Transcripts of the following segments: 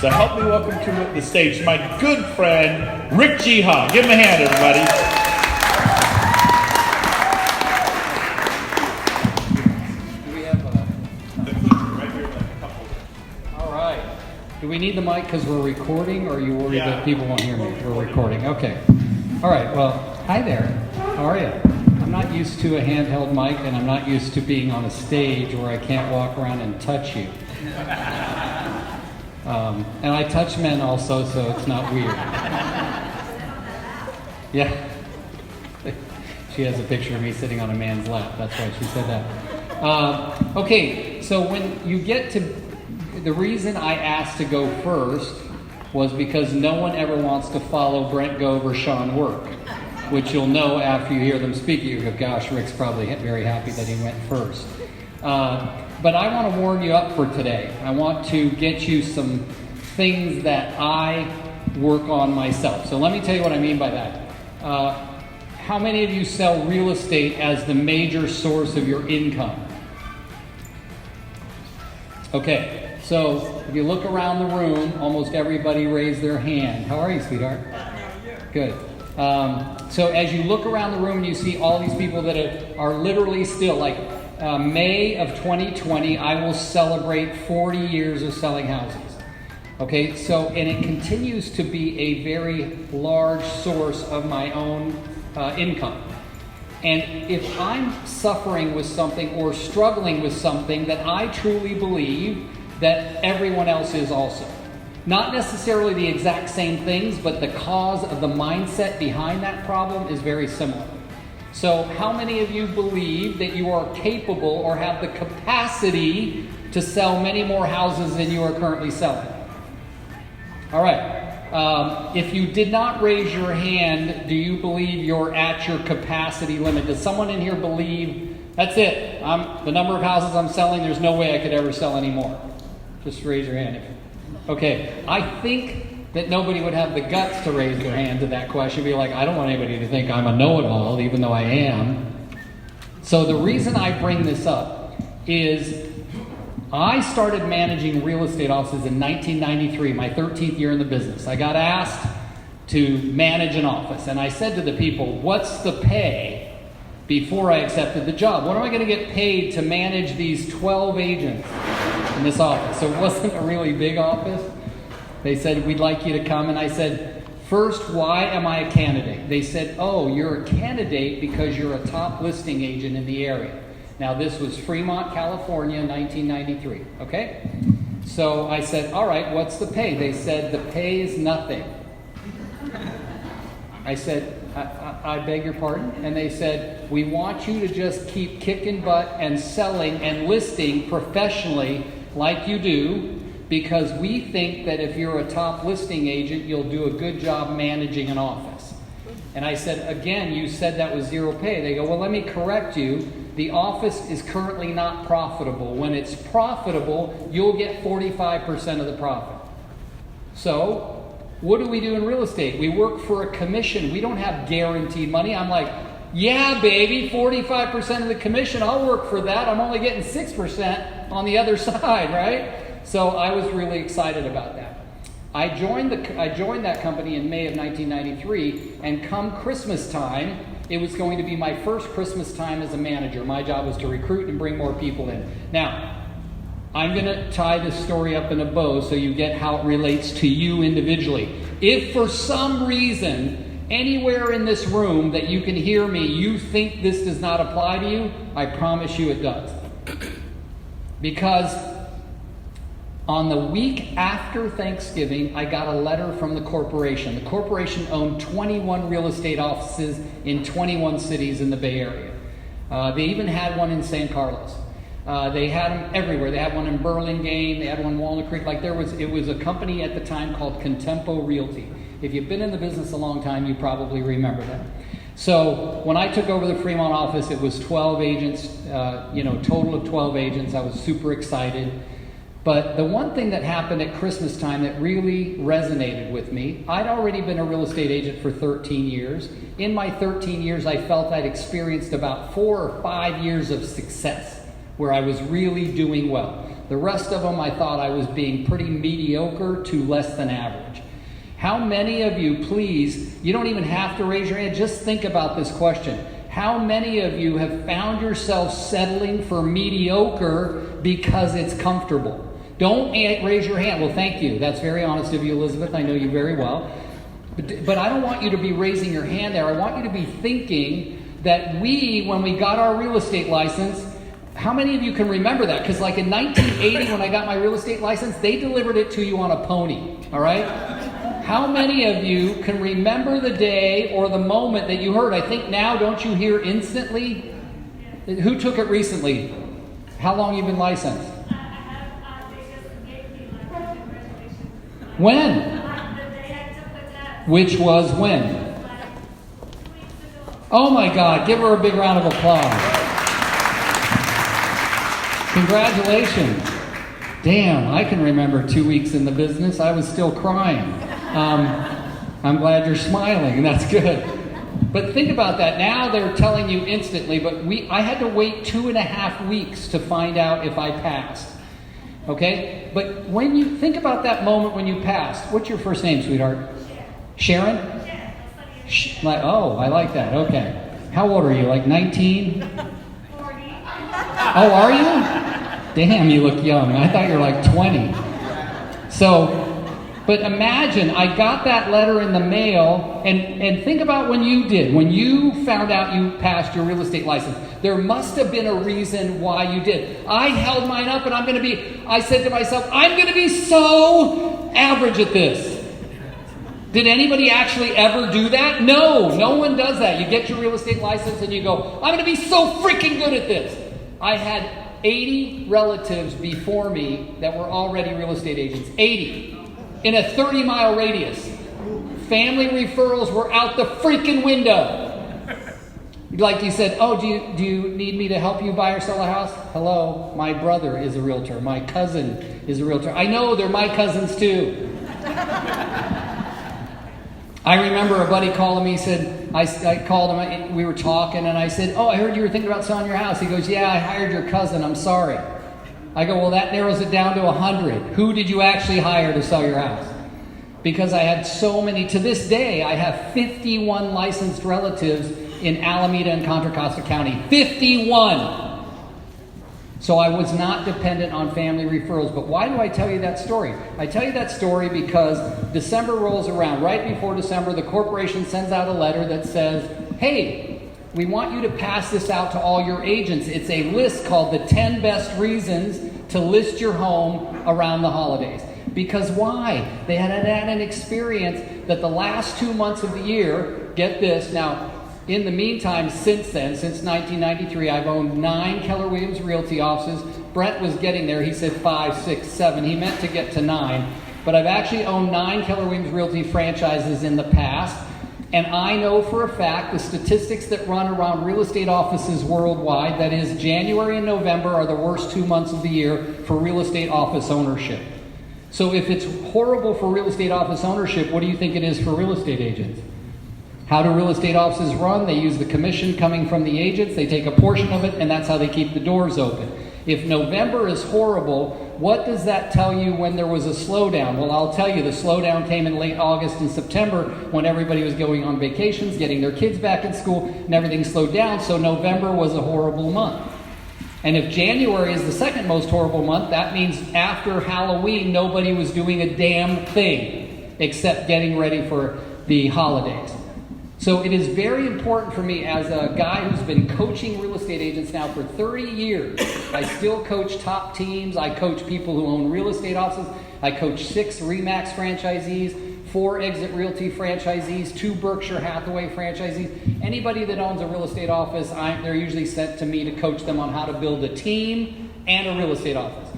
So help me welcome to the stage my good friend, Rick Geha. Give him a hand, everybody. Do we have right here, like a couple. All right. Do we need the mic because we're recording, or are you worried that people won't hear me? We're recording. Okay. All right. Well, hi there. How are you? I'm not used to a handheld mic, and I'm not used to being on a stage where I can't walk around and touch you. And I touch men also, so it's not weird. Yeah. She has a picture of me sitting on a man's lap. That's why she said that. Okay, so when you get to... The reason I asked to go first was because no one ever wants to follow Brent, Gove, or Sean work, which you'll know after you hear them speak. You go, gosh, Rick's probably very happy that he went first. But I want to warm you up for today. I want to get you some things that I work on myself. So let me tell you what I mean by that. How many of you sell real estate as the major source of your income? Okay, so if you look around the room, almost everybody raised their hand. How are you, sweetheart? Good. So as you look around the room and you see all these people that are literally still, like May of 2020, I will celebrate 40 years of selling houses. Okay, so, and it continues to be a very large source of my own income. And if I'm suffering with something or struggling with something, that I truly believe that everyone else is also. Not necessarily the exact same things, but the cause of the mindset behind that problem is very similar. So how many of you believe that you are capable or have the capacity to sell many more houses than you are currently selling? All right. If you did not raise your hand, do you believe you're at your capacity limit? Does someone in here believe, that's it, the number of houses I'm selling, there's no way I could ever sell any more? Just raise your hand. Okay. I think that nobody would have the guts to raise their hand to that question. Be like, I don't want anybody to think I'm a know-it-all, even though I am. So the reason I bring this up is I started managing real estate offices in 1993, my 13th year in the business. I got asked to manage an office, and I said to the people, what's the pay before I accepted the job? What am I going to get paid to manage these 12 agents in this office? So it wasn't a really big office. They said, we'd like you to come. And I said, first, why am I a candidate? They said, oh, you're a candidate because you're a top listing agent in the area. Now, this was Fremont, California, 1993, okay? So I said, all right, what's the pay? They said, the pay is nothing. I said, I beg your pardon? And they said, we want you to just keep kicking butt and selling and listing professionally like you do, because we think that if you're a top listing agent, you'll do a good job managing an office. And I said, again, you said that was zero pay. They go, well, let me correct you. The office is currently not profitable. When it's profitable, you'll get 45% of the profit. So, what do we do in real estate? We work for a commission. We don't have guaranteed money. I'm like, yeah, baby, 45% of the commission. I'll work for that. I'm only getting 6% on the other side, right? So I was really excited about that. I joined that company in May of 1993, and come Christmas time, it was going to be my first Christmas time as a manager. My job was to recruit and bring more people in. Now, I'm going to tie this story up in a bow so you get how it relates to you individually. If for some reason, anywhere in this room that you can hear me, you think this does not apply to you, I promise you it does. Because on the week after Thanksgiving, I got a letter from the corporation. The corporation owned 21 real estate offices in 21 cities in the Bay Area. They even had one in San Carlos. They had them everywhere. They had one in Burlingame. They had one in Walnut Creek. It was a company at the time called Contempo Realty. If you've been in the business a long time, you probably remember that. So when I took over the Fremont office, it was 12 agents, total of 12 agents. I was super excited. But the one thing that happened at Christmas time that really resonated with me, I'd already been a real estate agent for 13 years. In my 13 years, I felt I'd experienced about 4 or 5 years of success where I was really doing well. The rest of them, I thought I was being pretty mediocre to less than average. How many of you, please, you don't even have to raise your hand, just think about this question. How many of you have found yourself settling for mediocre because it's comfortable? Don't raise your hand. Well, thank you. That's very honest of you, Elizabeth. I know you very well. But I don't want you to be raising your hand there. I want you to be thinking that when we got our real estate license, how many of you can remember that? Because like in 1980, when I got my real estate license, they delivered it to you on a pony, all right? How many of you can remember the day or the moment that you heard? I think now, don't you hear instantly? Who took it recently? How long you been licensed? When? Which was when? Oh my God, give her a big round of applause. Congratulations. Damn, I can remember 2 weeks in the business. I was still crying. I'm glad you're smiling. That's good. But think about that. Now they're telling you instantly, but I had to wait 2.5 weeks to find out if I passed. Okay? But when you think about that moment when you passed, what's your first name, sweetheart? Sharon? Oh, I like that. Okay. How old are you? Like 19? 40. Oh, are you? Damn, you look young. I thought you were like 20. But imagine, I got that letter in the mail, and think about when you did. When you found out you passed your real estate license, there must have been a reason why you did. I held mine up, and I said to myself, I'm going to be so average at this. Did anybody actually ever do that? No one does that. You get your real estate license and you go, I'm going to be so freaking good at this. I had 80 relatives before me that were already real estate agents. 80. In a 30-mile radius. Family referrals were out the freaking window. Like you said, oh, do you need me to help you buy or sell a house? Hello, my brother is a realtor. My cousin is a realtor. I know, they're my cousins too. I remember a buddy calling me, said, I called him, we were talking, and I said, oh, I heard you were thinking about selling your house. He goes, yeah, I hired your cousin, I'm sorry. I go, well, that narrows it down to 100. Who did you actually hire to sell your house? Because I had so many, to this day, I have 51 licensed relatives in Alameda and Contra Costa County. 51! So I was not dependent on family referrals. But why do I tell you that story? I tell you that story because December rolls around. Right before December, the corporation sends out a letter that says, hey, we want you to pass this out to all your agents. It's a list called the 10 best reasons to list your home around the holidays. Because why? They had an experience that the last 2 months of the year, get this, now, in the meantime, since then, since 1993, I've owned 9 Keller Williams Realty offices. Brent was getting there. He said 5, 6, 7. He meant to get to 9. But I've actually owned 9 Keller Williams Realty franchises in the past. And I know for a fact the statistics that run around real estate offices worldwide, that is, January and November are the worst 2 months of the year for real estate office ownership. So if it's horrible for real estate office ownership, what do you think it is for real estate agents? How do real estate offices run? They use the commission coming from the agents. They take a portion of it, and that's how they keep the doors open. If November is horrible, what does that tell you when there was a slowdown? Well, I'll tell you, the slowdown came in late August and September when everybody was going on vacations, getting their kids back in school, and everything slowed down, so November was a horrible month. And if January is the second most horrible month, that means after Halloween, nobody was doing a damn thing except getting ready for the holidays. So it is very important for me as a guy who's been coaching real estate agents now for 30 years. I still coach top teams. I coach people who own real estate offices. I coach 6 RE/MAX franchisees, 4 Exit Realty franchisees, 2 Berkshire Hathaway franchisees. Anybody that owns a real estate office, they're usually sent to me to coach them on how to build a team and a real estate office.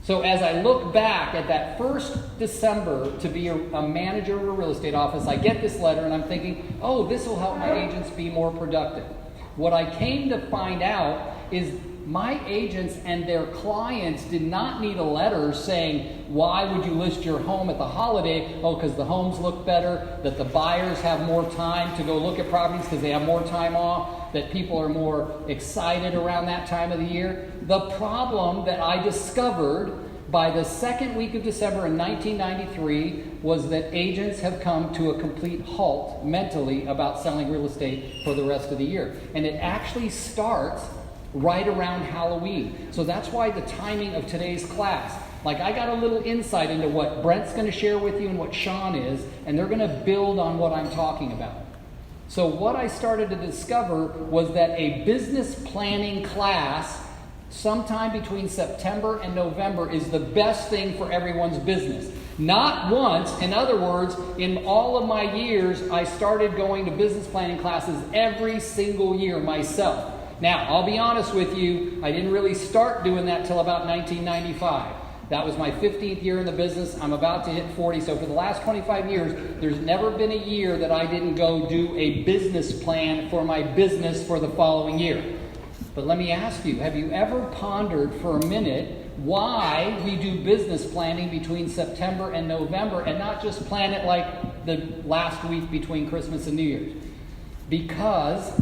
So as I look back at that first December to be a manager of a real estate office, I get this letter and I'm thinking, oh, this will help my agents be more productive. What I came to find out is my agents and their clients did not need a letter saying, why would you list your home at the holiday? Oh, because the homes look better, that the buyers have more time to go look at properties because they have more time off, that people are more excited around that time of the year. The problem that I discovered by the second week of December in 1993 was that agents have come to a complete halt mentally about selling real estate for the rest of the year. And it actually starts right around Halloween. So that's why the timing of today's class, like I got a little insight into what Brent's going to share with you and what Sean is, and they're going to build on what I'm talking about. So what I started to discover was that a business planning class sometime between September and November is the best thing for everyone's business. Not once, in other words, in all of my years, I started going to business planning classes every single year myself. Now, I'll be honest with you, I didn't really start doing that till about 1995. That was my 15th year in the business. I'm about to hit 40. So for the last 25 years, there's never been a year that I didn't go do a business plan for my business for the following year. But let me ask you, have you ever pondered for a minute why we do business planning between September and November and not just plan it like the last week between Christmas and New Year's? Because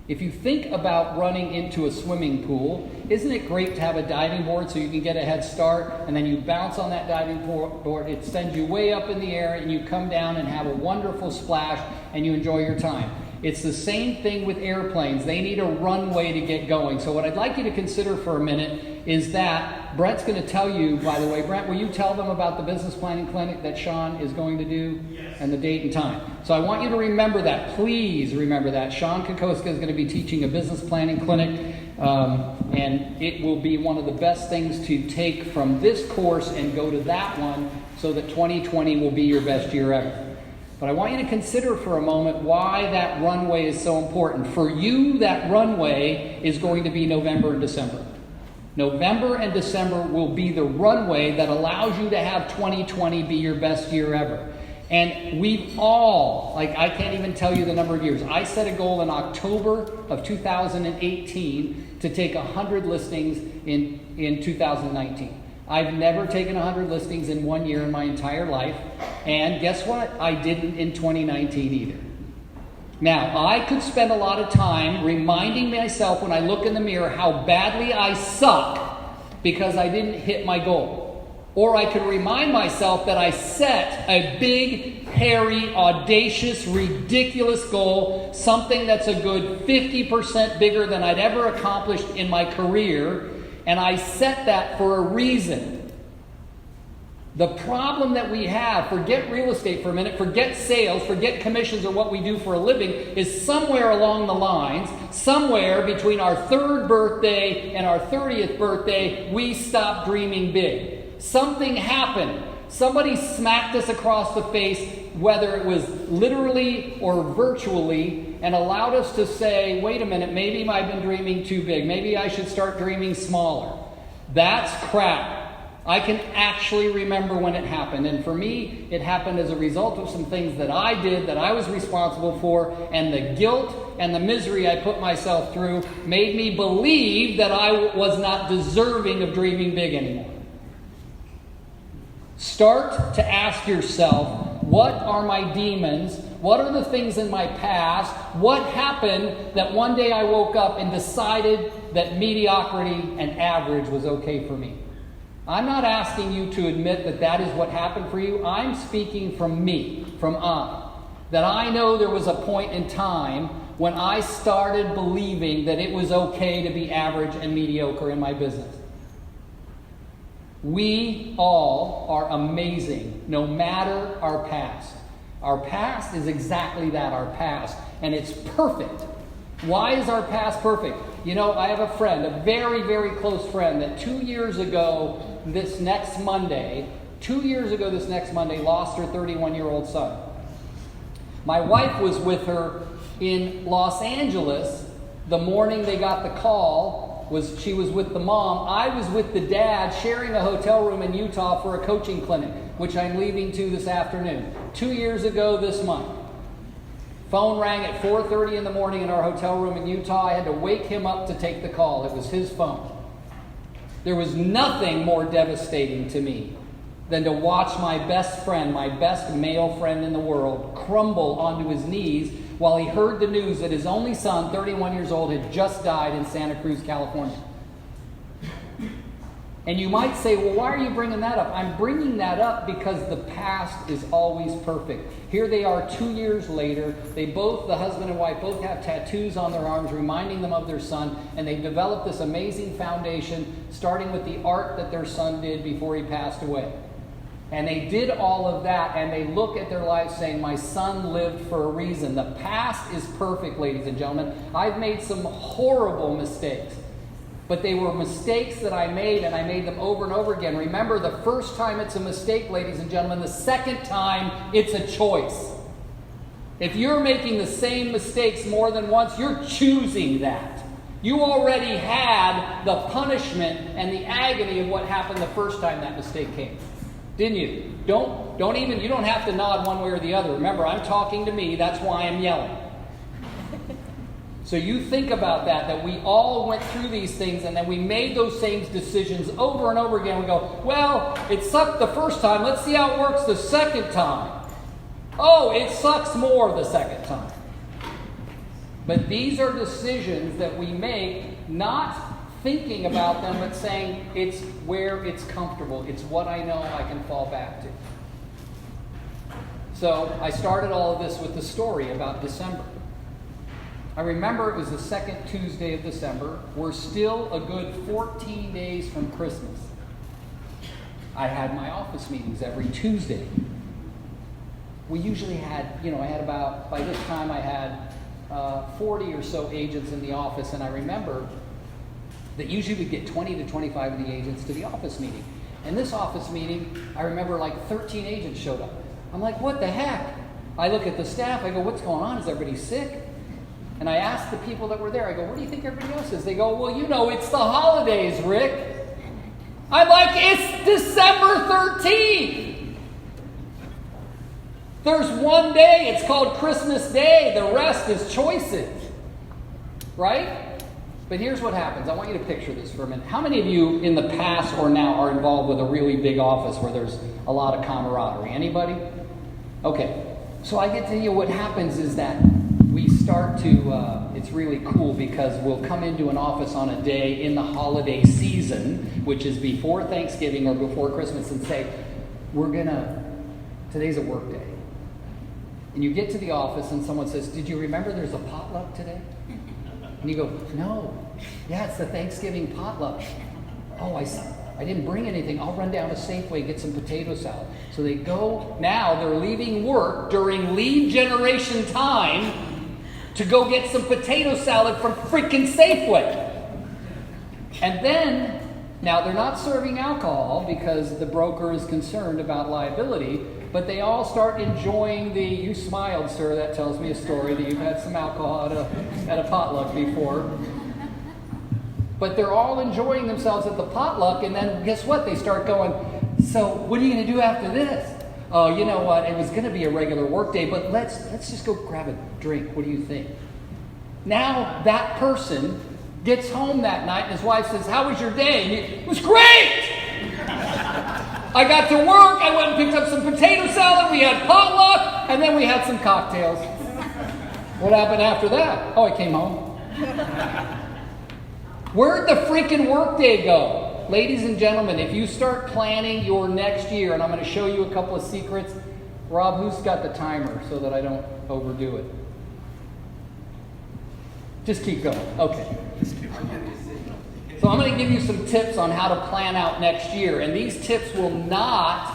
if you think about running into a swimming pool, isn't it great to have a diving board so you can get a head start, and then you bounce on that diving board, it sends you way up in the air, and you come down and have a wonderful splash, and you enjoy your time. It's the same thing with airplanes. They need a runway to get going. So what I'd like you to consider for a minute is that Brent's going to tell you, by the way, Brent, will you tell them about the business planning clinic that Sean is going to do? Yes. And the date and time. So I want you to remember that. Please remember that. Sean Kokoska is going to be teaching a business planning clinic, and it will be one of the best things to take from this course and go to that one so that 2020 will be your best year ever. But I want you to consider for a moment why that runway is so important. For you, that runway is going to be November and December. November and December will be the runway that allows you to have 2020 be your best year ever. And we've all, I can't even tell you the number of years. I set a goal in October of 2018 to take 100 listings in 2019. I've never taken 100 listings in 1 year in my entire life. And guess what? I didn't in 2019 either. Now, I could spend a lot of time reminding myself when I look in the mirror how badly I suck because I didn't hit my goal. Or I could remind myself that I set a big, hairy, audacious, ridiculous goal, something that's a good 50% bigger than I'd ever accomplished in my career. And I set that for a reason. The problem that we have, forget real estate for a minute, forget sales, forget commissions or what we do for a living, is somewhere along the lines, somewhere between our 3rd birthday and our 30th birthday, we stopped dreaming big. Something happened. Somebody smacked us across the face, whether it was literally or virtually, and allowed us to say, wait a minute, maybe I've been dreaming too big. Maybe I should start dreaming smaller. That's crap. I can actually remember when it happened. And for me, it happened as a result of some things that I did that I was responsible for. And the guilt and the misery I put myself through made me believe that I was not deserving of dreaming big anymore. Start to ask yourself, what are my demons? What are the things in my past? What happened that one day I woke up and decided that mediocrity and average was okay for me? I'm not asking you to admit that that is what happened for you. I'm speaking from me, from that I know there was a point in time when I started believing that it was okay to be average and mediocre in my business. We all are amazing, no matter our past. Our past is exactly that, our past, and it's perfect. Why is our past perfect? You know, I have a friend, a very, very close friend, that 2 years ago this next Monday, lost her 31-year-old son. My wife was with her in Los Angeles the morning they got the call. She was with the mom. I was with the dad sharing a hotel room in Utah for a coaching clinic, which I'm leaving to this afternoon. 2 years ago this month. Phone rang at 4:30 in the morning in our hotel room in Utah. I had to wake him up to take the call. It was his phone. There was nothing more devastating to me than to watch my best friend, my best male friend in the world, crumble onto his knees while he heard the news that his only son, 31 years old, had just died in Santa Cruz, California. And you might say, well, why are you bringing that up? I'm bringing that up because the past is always perfect. Here they are 2 years later. They both, the husband and wife, both have tattoos on their arms reminding them of their son. And they've developed this amazing foundation, starting with the art that their son did before he passed away. And they did all of that, and they look at their life saying, my son lived for a reason. The past is perfect, ladies and gentlemen. I've made some horrible mistakes. But they were mistakes that I made, and I made them over and over again. Remember, the first time it's a mistake, ladies and gentlemen. The second time, it's a choice. If you're making the same mistakes more than once, you're choosing that. You already had the punishment and the agony of what happened the first time that mistake came. Didn't you? You don't have to nod one way or the other. Remember, I'm talking to me. That's why I'm yelling. So you think about that we all went through these things and then we made those same decisions over and over again. We go, well, it sucked the first time. Let's see how it works the second time. Oh, it sucks more the second time. But these are decisions that we make, not thinking about them, but saying it's where it's comfortable. It's what I know I can fall back to. So I started all of this with the story about December. I remember it was the second Tuesday of December. We're still a good 14 days from Christmas. I had my office meetings every Tuesday. We usually had, by this time I had 40 or so agents in the office, and I remember that usually we'd get 20 to 25 of the agents to the office meeting. And this office meeting, I remember like 13 agents showed up. I'm like, what the heck? I look at the staff, I go, what's going on? Is everybody sick? And I asked the people that were there, I go, what do you think everybody else is? They go, well, it's the holidays, Rick. I'm like, it's December 13th. There's one day, it's called Christmas Day. The rest is choices. Right? But here's what happens. I want you to picture this for a minute. How many of you in the past or now are involved with a really big office where there's a lot of camaraderie? Anybody? Okay. So I get to tell you what happens is that we start to, it's really cool because we'll come into an office on a day in the holiday season, which is before Thanksgiving or before Christmas, and say, today's a work day. And you get to the office and someone says, did you remember there's a potluck today? And you go, no. Yeah, it's the Thanksgiving potluck. Oh, I didn't bring anything. I'll run down to Safeway and get some potato salad. So they go, now they're leaving work during lead generation time to go get some potato salad from freaking Safeway. And then, now they're not serving alcohol because the broker is concerned about liability, but they all start enjoying you smiled, sir, that tells me a story that you've had some alcohol at a potluck before. But they're all enjoying themselves at the potluck, and then guess what? They start going, so what are you going to do after this? Oh, you know what? It was going to be a regular work day, but let's just go grab a drink. What do you think? Now that person gets home that night, and his wife says, how was your day? And it was great! I got to work, I went and picked up some potato salad, we had potluck, and then we had some cocktails. What happened after that? Oh, I came home. Where'd the freaking workday go? Ladies and gentlemen, if you start planning your next year, and I'm going to show you a couple of secrets. Rob, who's got the timer so that I don't overdo it? Just keep going. Okay. So I'm going to give you some tips on how to plan out next year. And these tips will not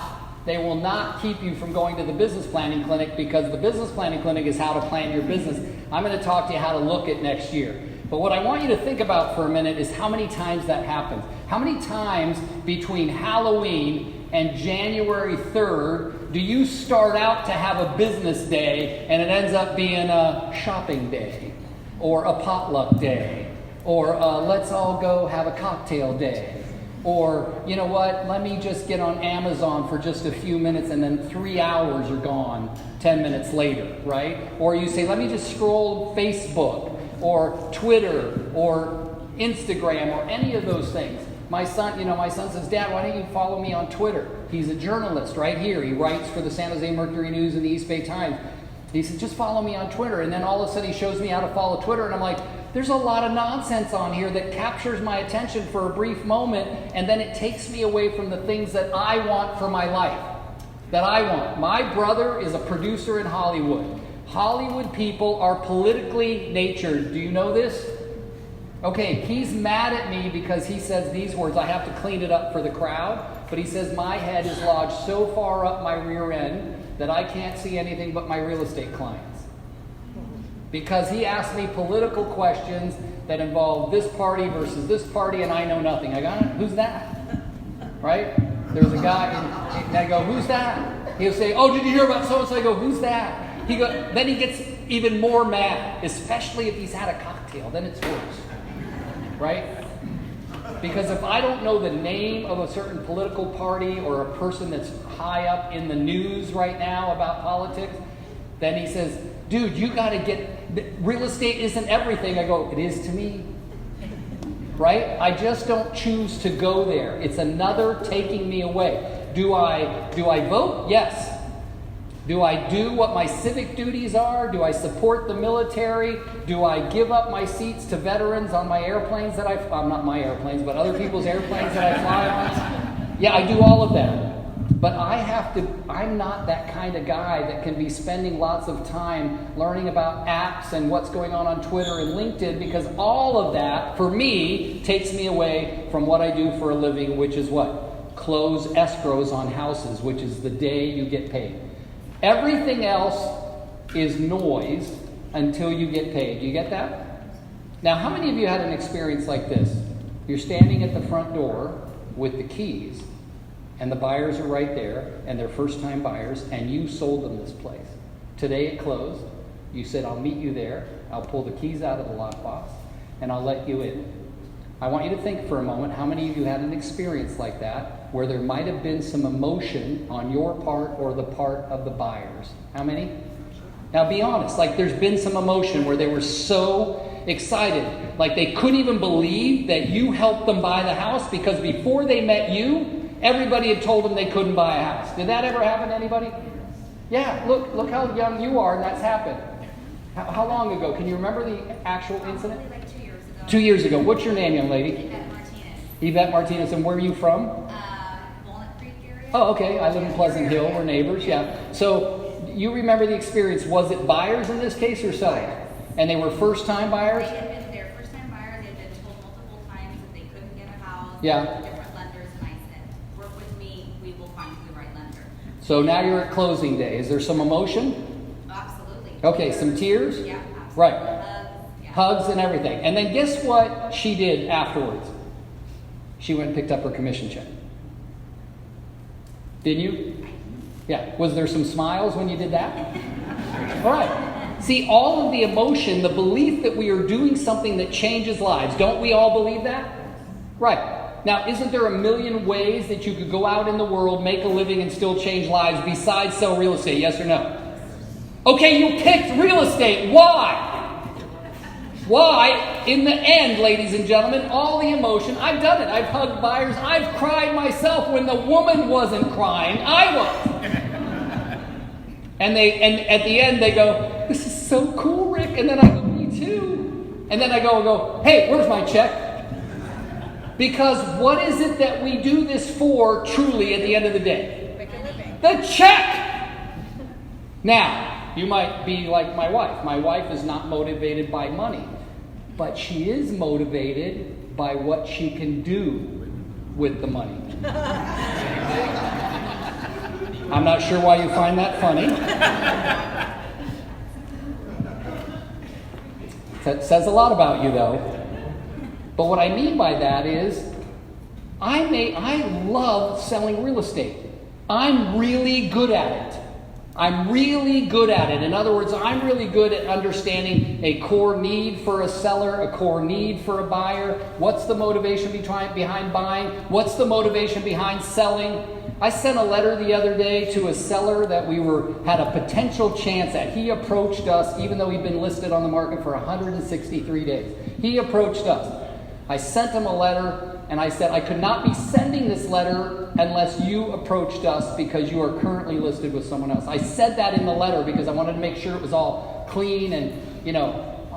keep you from going to the business planning clinic, because the business planning clinic is how to plan your business. I'm going to talk to you how to look at next year. But what I want you to think about for a minute is how many times that happens. How many times between Halloween and January 3rd do you start out to have a business day and it ends up being a shopping day or a potluck day or let's all go have a cocktail day? Or, you know what, let me just get on Amazon for just a few minutes and then 3 hours are gone 10 minutes later, right? Or you say, let me just scroll Facebook or Twitter or Instagram or any of those things. My son says, Dad, why don't you follow me on Twitter? He's a journalist right here. He writes for the San Jose Mercury News and the East Bay Times. He said, just follow me on Twitter. And then all of a sudden he shows me how to follow Twitter. And I'm like, There's a lot of nonsense on here that captures my attention for a brief moment, and then it takes me away from the things that I want for my life. That I want. My brother is a producer in Hollywood. Hollywood people are politically natured. Do you know this? Okay, he's mad at me because he says these words. I have to clean it up for the crowd. But he says my head is lodged so far up my rear end that I can't see anything but my real estate clients. Because he asked me political questions that involve this party versus this party, and I know nothing. I go, who's that? Right? There's a guy, and I go, who's that? He'll say, oh, did you hear about so-and-so? I go, who's that? Then he gets even more mad, especially if he's had a cocktail. Then it's worse. Right? Because if I don't know the name of a certain political party or a person that's high up in the news right now about politics, then he says, dude, you got to get, real estate isn't everything. I go, it is to me. Right? I just don't choose to go there. It's another taking me away. Do I vote? Yes. Do I do what my civic duties are? Do I support the military? Do I give up my seats to veterans on my airplanes that not my airplanes, but other people's airplanes that I fly on? Yeah, I do all of that. But I'm not that kind of guy that can be spending lots of time learning about apps and what's going on Twitter and LinkedIn, because all of that, for me, takes me away from what I do for a living, which is what? Close escrows on houses, which is the day you get paid. Everything else is noise until you get paid. Do you get that? Now, how many of you had an experience like this? You're standing at the front door with the keys, and the buyers are right there, and they're first-time buyers, and you sold them this place. Today it closed. You said, I'll meet you there. I'll pull the keys out of the lockbox, and I'll let you in. I want you to think for a moment, how many of you had an experience like that, where there might have been some emotion on your part or the part of the buyers? How many? Now be honest, like there's been some emotion where they were so excited, like they couldn't even believe that you helped them buy the house, because before they met you, everybody had told them they couldn't buy a house. Did that ever happen to anybody? Yeah, look how young you are, and that's happened. How long ago? Can you remember the actual incident? Probably like 2 years ago. 2 years ago. What's your name, young lady? Yvette Martinez. Yvette Martinez. And where are you from? Walnut Creek area. Oh, okay. I live in Pleasant Hill. We're neighbors. Yeah. So you remember the experience. Was it buyers in this case or sellers? And they were first-time buyers? They had been their first-time buyers. They had been told multiple times that they couldn't get a house. Yeah. Different lenders, and I said, work with me. We will find you the right lender. So now you're at closing day. Is there some emotion? Absolutely. Okay, some tears? Yeah, absolutely. Right. Hugs. Yeah. Hugs and everything. And then guess what she did afterwards? She went and picked up her commission check. Didn't you? Yeah. Was there some smiles when you did that? All right. See, all of the emotion, the belief that we are doing something that changes lives. Don't we all believe that? Right. Now, isn't there a million ways that you could go out in the world, make a living, and still change lives besides sell real estate? Yes or no? Okay, you picked real estate. Why? Why? In the end, ladies and gentlemen, all the emotion, I've done it. I've hugged buyers. I've cried myself when the woman wasn't crying. I was. And at the end they go, this is so cool, Rick. And then I go, me too. And then I go, hey, where's my check? Because what is it that we do this for truly at the end of the day? Make a living. The check! Now, you might be like my wife. My wife is not motivated by money, but she is motivated by what she can do with the money. I'm not sure why you find that funny. That says a lot about you, though. But what I mean by that is, I love selling real estate. I'm really good at it. I'm really good at it. In other words, I'm really good at understanding a core need for a seller, a core need for a buyer. What's the motivation behind buying? What's the motivation behind selling? I sent a letter the other day to a seller that we had a potential chance at. He approached us, even though he'd been listed on the market for 163 days. He approached us. I sent him a letter, and I said, I could not be sending this letter unless you approached us because you are currently listed with someone else. I said that in the letter because I wanted to make sure it was all clean and,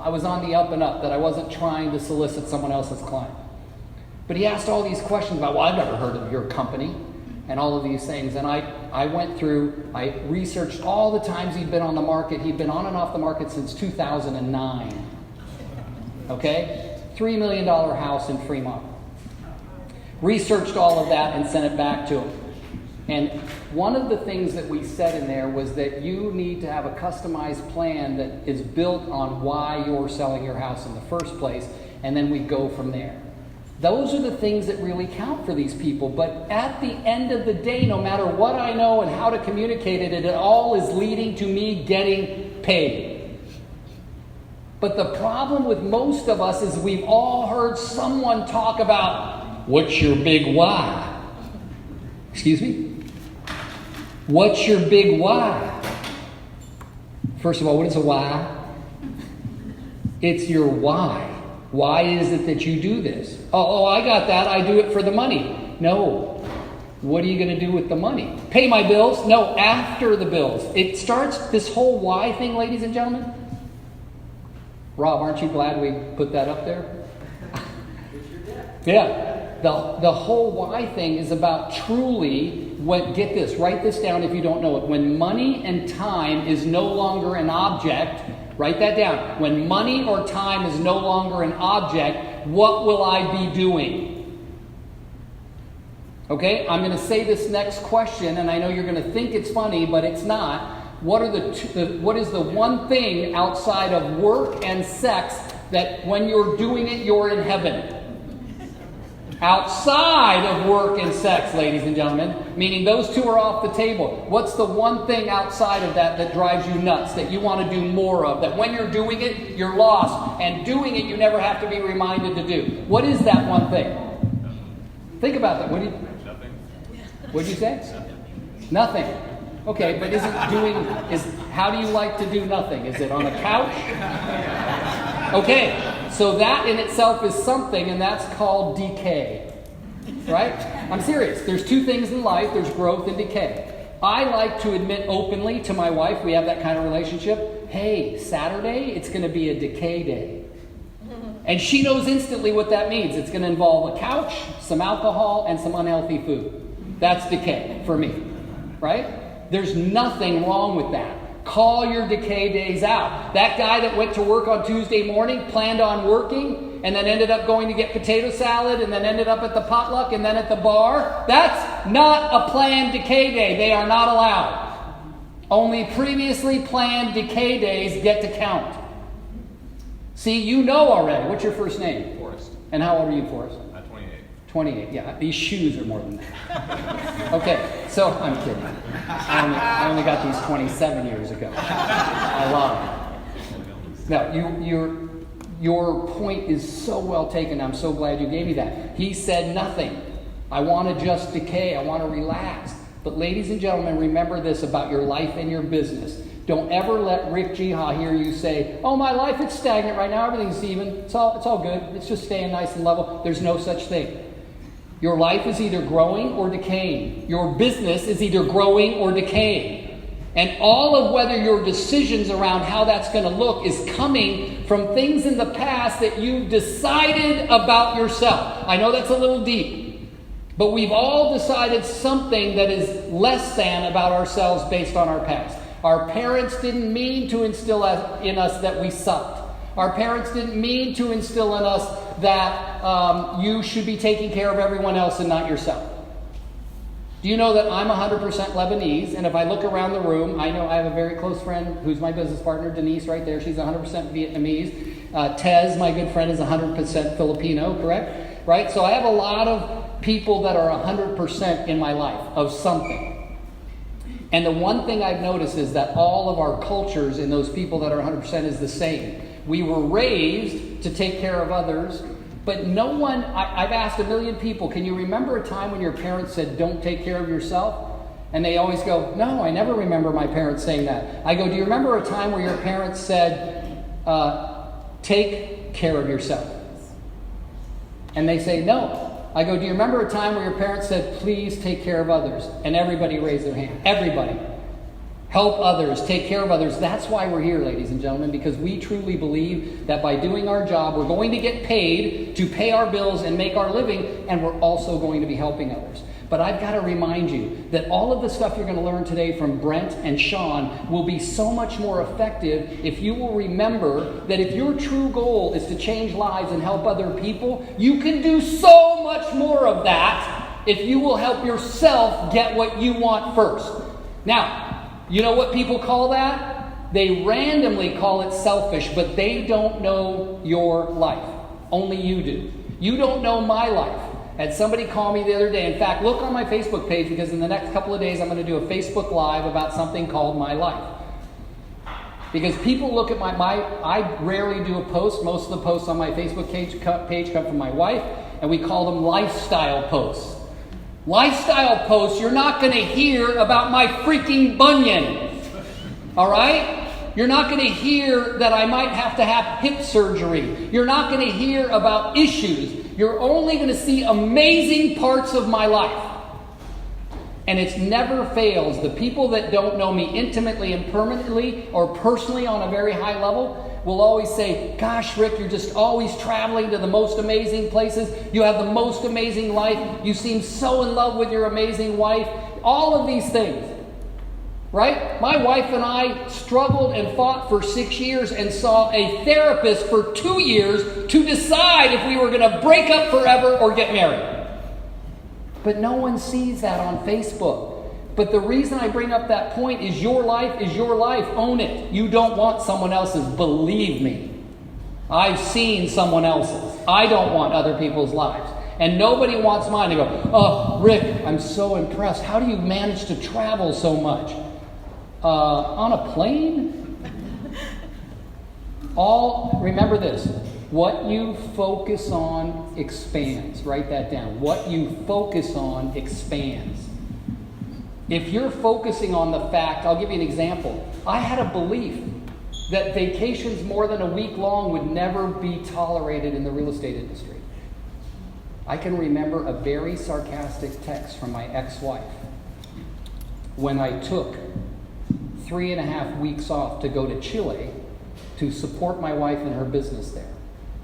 I was on the up and up, that I wasn't trying to solicit someone else's client. But he asked all these questions about, well, I've never heard of your company, and all of these things. And I went through, I researched all the times he'd been on the market. He'd been on and off the market since 2009. Okay? $3 million house in Fremont. Researched all of that and sent it back to him. And one of the things that we said in there was that you need to have a customized plan that is built on why you're selling your house in the first place, and then we go from there. Those are the things that really count for these people. But at the end of the day, no matter what I know and how to communicate it, it all is leading to me getting paid. But the problem with most of us is we've all heard someone talk about, what's your big why? Excuse me? What's your big why? First of all, what is a why? It's your why. Why is it that you do this? Oh, I got that. I do it for the money. No. What are you going to do with the money? Pay my bills? No, after the bills. It starts, this whole why thing, ladies and gentlemen. Rob, aren't you glad we put that up there? Yeah. The whole why thing is about truly, get this, write this down if you don't know it. When money and time is no longer an object, write that down. When money or time is no longer an object, what will I be doing? Okay, I'm going to say this next question, and I know you're going to think it's funny, but it's not. What is the one thing outside of work and sex that when you're doing it, you're in heaven? Outside of work and sex, ladies and gentlemen, meaning those two are off the table. What's the one thing outside of that drives you nuts, that you want to do more of, that when you're doing it, you're lost, and doing it, you never have to be reminded to do? What is that one thing? Think about that. What did you say? Nothing. Okay, but how do you like to do nothing? Is it on a couch? Okay. So that in itself is something, and that's called decay. Right? I'm serious. There's two things in life. There's growth and decay. I like to admit openly to my wife, we have that kind of relationship, hey, Saturday, it's going to be a decay day. And she knows instantly what that means. It's going to involve a couch, some alcohol, and some unhealthy food. That's decay for me. Right? There's nothing wrong with that. Call your decay days out. That guy that went to work on Tuesday morning, planned on working, and then ended up going to get potato salad, and then ended up at the potluck, and then at the bar. That's not a planned decay day. They are not allowed. Only previously planned decay days get to count. See, you know already. What's your first name? Forrest. And how old are you, Forrest? 28. 28, yeah. These shoes are more than that. Okay, so I'm kidding. I only got these 27 years ago. I love it. Now, your point is so well taken. I'm so glad you gave me that. He said nothing. I want to just decay. I want to relax. But ladies and gentlemen, remember this about your life and your business. Don't ever let Rick Geha hear you say, oh, my life, it's stagnant right now. Everything's even. It's all good. It's just staying nice and level. There's no such thing. Your life is either growing or decaying. Your business is either growing or decaying. And all of whether your decisions around how that's going to look is coming from things in the past that you've decided about yourself. I know that's a little deep, but we've all decided something that is less than about ourselves based on our past. Our parents didn't mean to instill in us that we sucked. Our parents didn't mean to instill in us that you should be taking care of everyone else and not yourself. Do you know that I'm 100% Lebanese? And if I look around the room, I know I have a very close friend who's my business partner, Denise, right there. She's 100% Vietnamese. Tez, my good friend, is 100% Filipino, correct? Right? So I have a lot of people that are 100% in my life of something. And the one thing I've noticed is that all of our cultures in those people that are 100% is the same. We were raised to take care of others, but no one, I've asked a million people, can you remember a time when your parents said, don't take care of yourself? And they always go, no, I never remember my parents saying that. I go, do you remember a time where your parents said, take care of yourself? And they say, no. I go, do you remember a time where your parents said, please take care of others? And everybody raised their hand. Everybody. Help others, take care of others. That's why we're here, ladies and gentlemen, because we truly believe that by doing our job, we're going to get paid to pay our bills and make our living, and we're also going to be helping others. But I've got to remind you that all of the stuff you're going to learn today from Brent and Sean will be so much more effective if you will remember that if your true goal is to change lives and help other people, you can do so much more of that if you will help yourself get what you want first. Now, you know what people call that? They randomly call it selfish, but they don't know your life. Only you do. You don't know my life. Had somebody call me the other day. In fact, look on my Facebook page, because in the next couple of days I'm going to do a Facebook Live about something called My Life. Because people look at I rarely do a post. Most of the posts on my Facebook page come from my wife, and we call them lifestyle posts. Lifestyle posts, you're not going to hear about my freaking bunion. All right? You're not going to hear that I might have to have hip surgery. You're not going to hear about issues. You're only going to see amazing parts of my life. And it never fails. The people that don't know me intimately and permanently or personally on a very high level will always say, gosh, Rick, you're just always traveling to the most amazing places. You have the most amazing life. You seem so in love with your amazing wife. All of these things. Right? My wife and I struggled and fought for 6 years and saw a therapist for 2 years to decide if we were going to break up forever or get married. But no one sees that on Facebook. But the reason I bring up that point is your life is your life. Own it. You don't want someone else's. Believe me. I've seen someone else's. I don't want other people's lives. And nobody wants mine to go, oh, Rick, I'm so impressed. How do you manage to travel so much? On a plane? Remember this. What you focus on expands. Write that down. What you focus on expands. If you're focusing on the fact, I'll give you an example. I had a belief that vacations more than a week long would never be tolerated in the real estate industry. I can remember a very sarcastic text from my ex-wife when I took 3.5 weeks off to go to Chile to support my wife in her business there.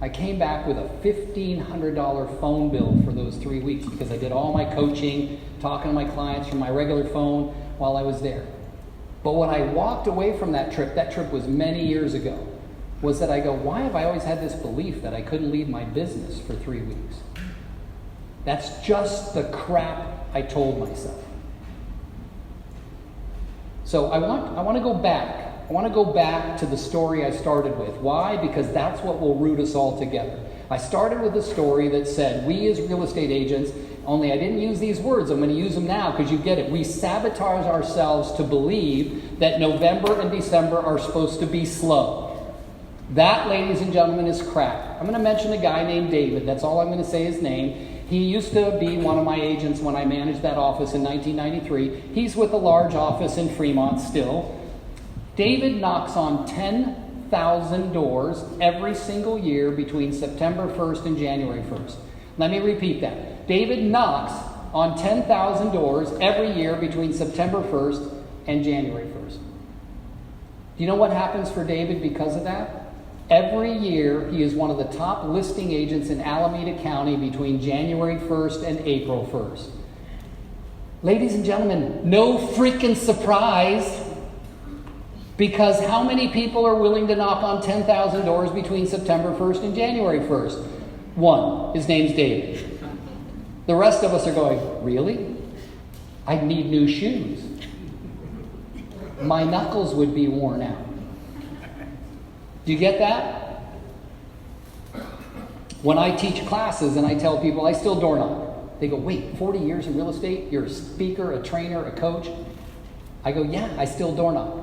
I came back with a $1,500 phone bill for those 3 weeks because I did all my coaching, talking to my clients from my regular phone while I was there. But when I walked away from that trip was many years ago, was that I go, why have I always had this belief that I couldn't leave my business for 3 weeks? That's just the crap I told myself. So I want to go back. I want to go back to the story I started with. Why? Because that's what will root us all together. I started with a story that said, we as real estate agents, only I didn't use these words, I'm going to use them now because you get it. We sabotage ourselves to believe that November and December are supposed to be slow. That, ladies and gentlemen, is crap. I'm going to mention a guy named David. That's all I'm going to say his name. He used to be one of my agents when I managed that office in 1993. He's with a large office in Fremont still. David knocks on 10,000 doors every single year between September 1st and January 1st. Let me repeat that. David knocks on 10,000 doors every year between September 1st and January 1st. Do you know what happens for David because of that? Every year, he is one of the top listing agents in Alameda County between January 1st and April 1st. Ladies and gentlemen, no freaking surprise. Because how many people are willing to knock on 10,000 doors between September 1st and January 1st? One. His name's David. The rest of us are going, really? I'd need new shoes. My knuckles would be worn out. Do you get that? When I teach classes and I tell people, I still door knock. They go, wait, 40 years in real estate? You're a speaker, a trainer, a coach? I go, yeah, I still door knock.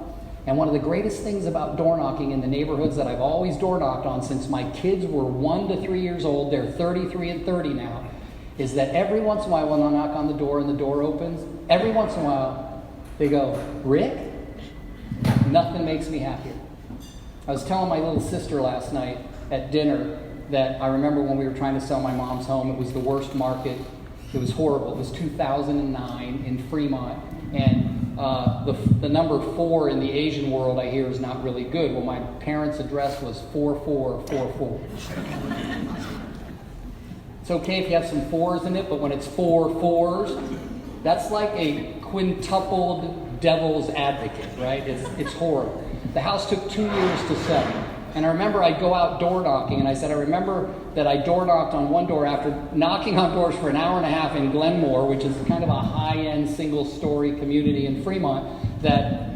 And one of the greatest things about door knocking in the neighborhoods that I've always door knocked on since my kids were 1 to 3 years old, they're 33 and 30 now, is that every once in a while when I knock on the door and the door opens, every once in a while they go, Rick? Nothing makes me happier. I was telling my little sister last night at dinner that I remember when we were trying to sell my mom's home, it was the worst market. It was horrible. It was 2009 in Fremont. And the number 4 in the Asian world, I hear, is not really good. Well, my parents' address was 4444. It's okay if you have some 4s in it, but when it's 4 4s, that's like a quintupled devil's advocate, right? It's horrible. The house took 2 years to sell. And I remember I'd go out door knocking, and I said, I remember that I door knocked on one door after knocking on doors for an hour and a half in Glenmore, which is kind of a high-end single-story community in Fremont, that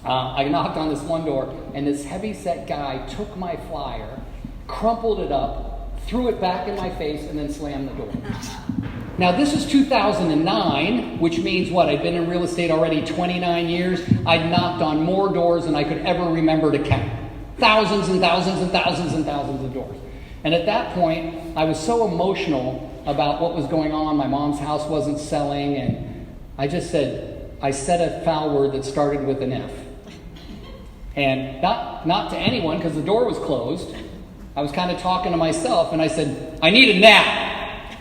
I knocked on this one door, and this heavy-set guy took my flyer, crumpled it up, threw it back in my face, and then slammed the door. Now, this is 2009, which means what? I'd been in real estate already 29 years. I'd knocked on more doors than I could ever remember to count. Thousands and thousands and thousands and thousands of doors. And at that point, I was so emotional about what was going on. My mom's house wasn't selling, and I said a foul word that started with an F. And not to anyone, because the door was closed. I was kind of talking to myself, and I said, I need a nap.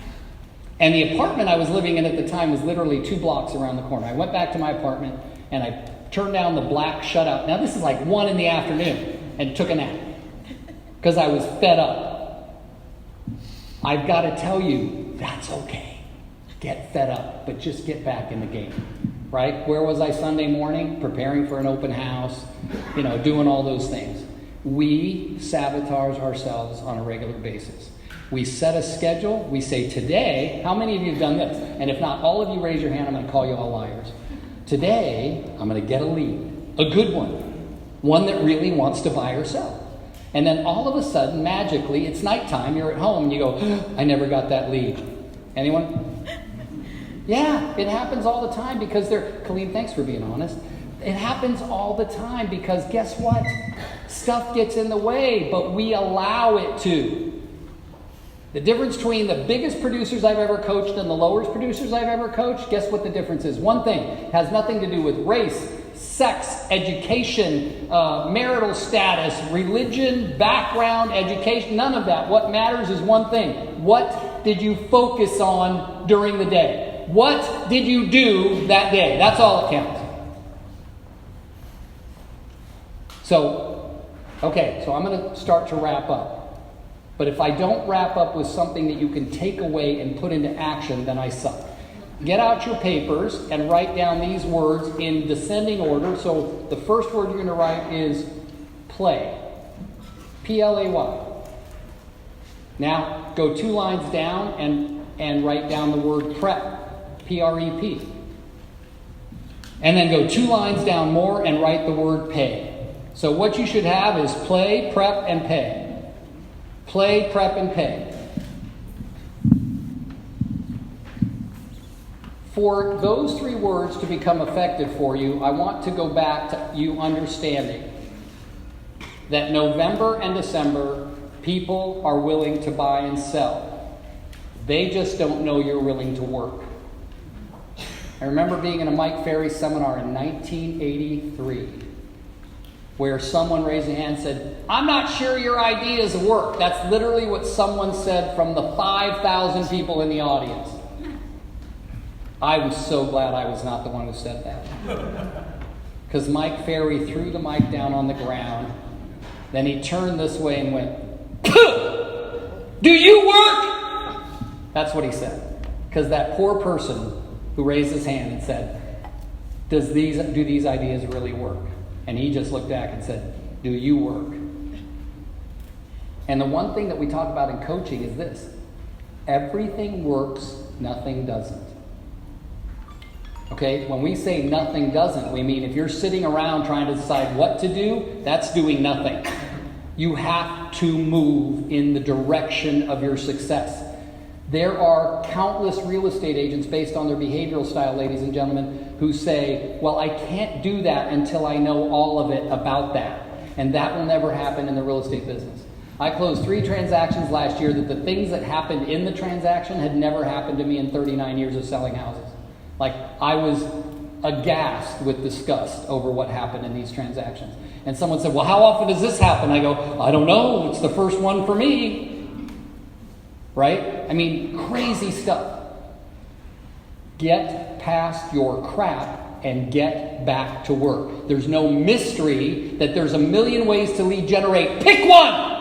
And the apartment I was living in at the time was literally 2 blocks around the corner. I went back to my apartment, and I turned down the black shutout. Now, this is like 1 in the afternoon. And took a nap because I was fed up. I've got to tell you, that's okay. Get fed up, but just get back in the game, right? Where was I Sunday morning? Preparing for an open house, doing all those things. We sabotage ourselves on a regular basis. We set a schedule. We say, today, how many of you have done this? And if not, all of you raise your hand. I'm going to call you all liars. Today, I'm going to get a lead, a good one. One that really wants to buy or sell. And then all of a sudden, magically, it's nighttime, you're at home, and you go, I never got that lead. Anyone? Yeah, it happens all the time because Colleen, thanks for being honest. It happens all the time because guess what? Stuff gets in the way, but we allow it to. The difference between the biggest producers I've ever coached and the lowest producers I've ever coached, guess what the difference is? One thing, it has nothing to do with race, sex, education, marital status, religion, background, education, none of that. What matters is one thing. What did you focus on during the day? What did you do that day? That's all that counts. So I'm going to start to wrap up. But if I don't wrap up with something that you can take away and put into action, then I suck. Get out your papers and write down these words in descending order. So the first word you're going to write is play. P-L-A-Y. Now go 2 lines down and write down the word prep. P-R-E-P. And then go 2 lines down more and write the word pay. So what you should have is play, prep, and pay. Play, prep, and pay. For those 3 words to become effective for you, I want to go back to you understanding that November and December, people are willing to buy and sell. They just don't know you're willing to work. I remember being in a Mike Ferry seminar in 1983 where someone raised a hand and said, I'm not sure your ideas work. That's literally what someone said from the 5,000 people in the audience. I was so glad I was not the one who said that. Because Mike Ferry threw the mic down on the ground. Then he turned this way and went, do you work? That's what he said. Because that poor person who raised his hand and said, do these ideas really work? And he just looked back and said, do you work? And the one thing that we talk about in coaching is this. Everything works, nothing doesn't. Okay? When we say nothing doesn't, we mean if you're sitting around trying to decide what to do, that's doing nothing. You have to move in the direction of your success. There are countless real estate agents based on their behavioral style, ladies and gentlemen, who say, well, I can't do that until I know all of it about that. And that will never happen in the real estate business. I closed 3 transactions last year that the things that happened in the transaction had never happened to me in 39 years of selling houses. Like, I was aghast with disgust over what happened in these transactions. And someone said, well, how often does this happen? I go, I don't know. It's the first one for me. Right? I mean, crazy stuff. Get past your crap and get back to work. There's no mystery that there's a million ways to lead generate. Pick one!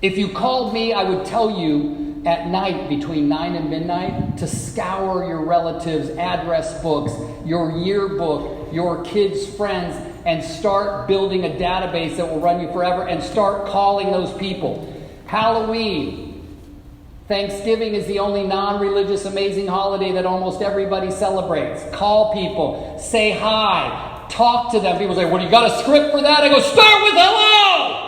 If you called me, I would tell you at night between 9 and midnight to scour your relatives' address books, your yearbook, your kids' friends, and start building a database that will run you forever and start calling those people. Halloween. Thanksgiving is the only non-religious amazing holiday that almost everybody celebrates. Call people. Say hi. Talk to them. People say, well, you got a script for that? I go, start with hello!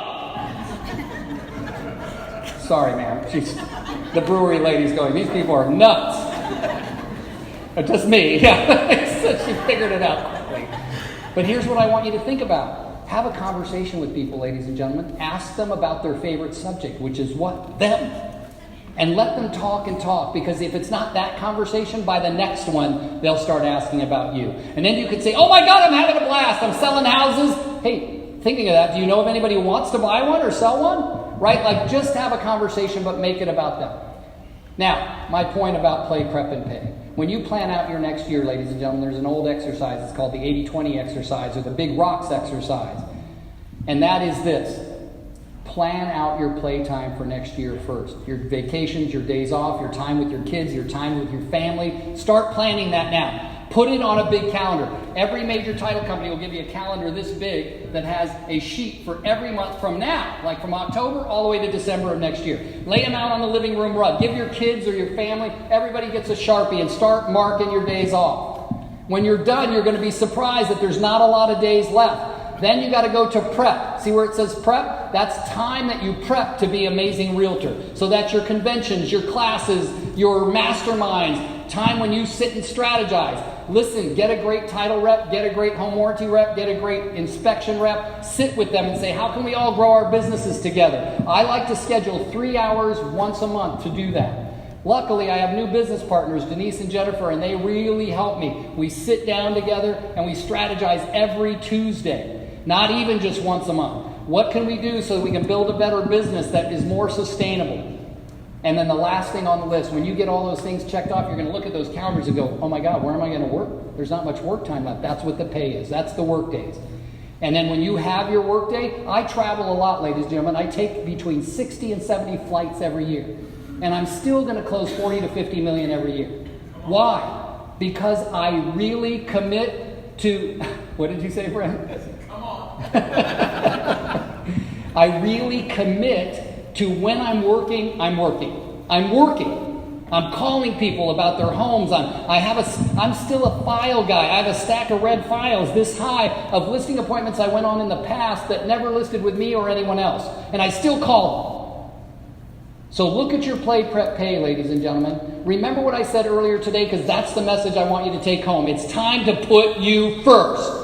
Sorry, man. The brewery lady's going, these people are nuts. Just me. Yeah. So she figured it out quickly. But here's what I want you to think about. Have a conversation with people, ladies and gentlemen. Ask them about their favorite subject, which is what? Them. And let them talk and talk, because if it's not that conversation, by the next one, they'll start asking about you. And then you could say, oh my God, I'm having a blast. I'm selling houses. Hey, thinking of that, do you know of anybody who wants to buy one or sell one? Right? Like, just have a conversation, but make it about them. Now, my point about play, prep, and pay. When you plan out your next year, ladies and gentlemen, there's an old exercise. It's called the 80-20 exercise, or the big rocks exercise. And that is this. Plan out your playtime for next year first. Your vacations, your days off, your time with your kids, your time with your family. Start planning that now. Put it on a big calendar. Every major title company will give you a calendar this big that has a sheet for every month from now, like from October all the way to December of next year. Lay them out on the living room rug. Give your kids or your family, everybody gets a Sharpie, and start marking your days off. When you're done, you're going to be surprised that there's not a lot of days left. Then you got to go to prep. See where it says prep? That's time that you prep to be amazing realtor. So that's your conventions, your classes, your masterminds, time when you sit and strategize. Listen, get a great title rep, get a great home warranty rep, get a great inspection rep. Sit with them and say, how can we all grow our businesses together? I like to schedule 3 hours once a month to do that. Luckily, I have new business partners, Denise and Jennifer, and they really help me. We sit down together and we strategize every Tuesday. Not even just once a month. What can we do so that we can build a better business that is more sustainable? And then the last thing on the list, when you get all those things checked off, you're going to look at those calendars and go, oh my God, where am I going to work? There's not much work time left. That's what the pay is. That's the work days. And then when you have your work day, I travel a lot, ladies and gentlemen. I take between 60 and 70 flights every year. And I'm still going to close 40 to 50 million every year. Why? Because I really commit to, what did you say, Brent? I really commit to when I'm working, I'm working. I'm working. I'm calling people about their homes. I'm still a file guy. I have a stack of red files this high of listing appointments I went on in the past that never listed with me or anyone else. And I still call them. So look at your play, prep, pay, ladies and gentlemen. Remember what I said earlier today, because that's the message I want you to take home. It's time to put you first.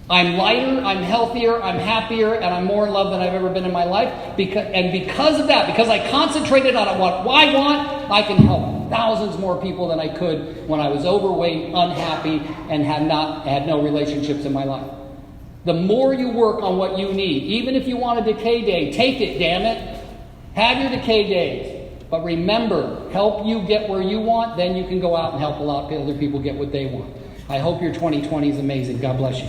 I'm lighter, I'm healthier, I'm happier, and I'm more in love than I've ever been in my life. Because of that, because I concentrated on what I want, I can help thousands more people than I could when I was overweight, unhappy, and had no relationships in my life. The more you work on what you need, even if you want a decay day, take it, damn it. Have your decay days. But remember, help you get where you want, then you can go out and help a lot of other people get what they want. I hope your 2020 is amazing. God bless you.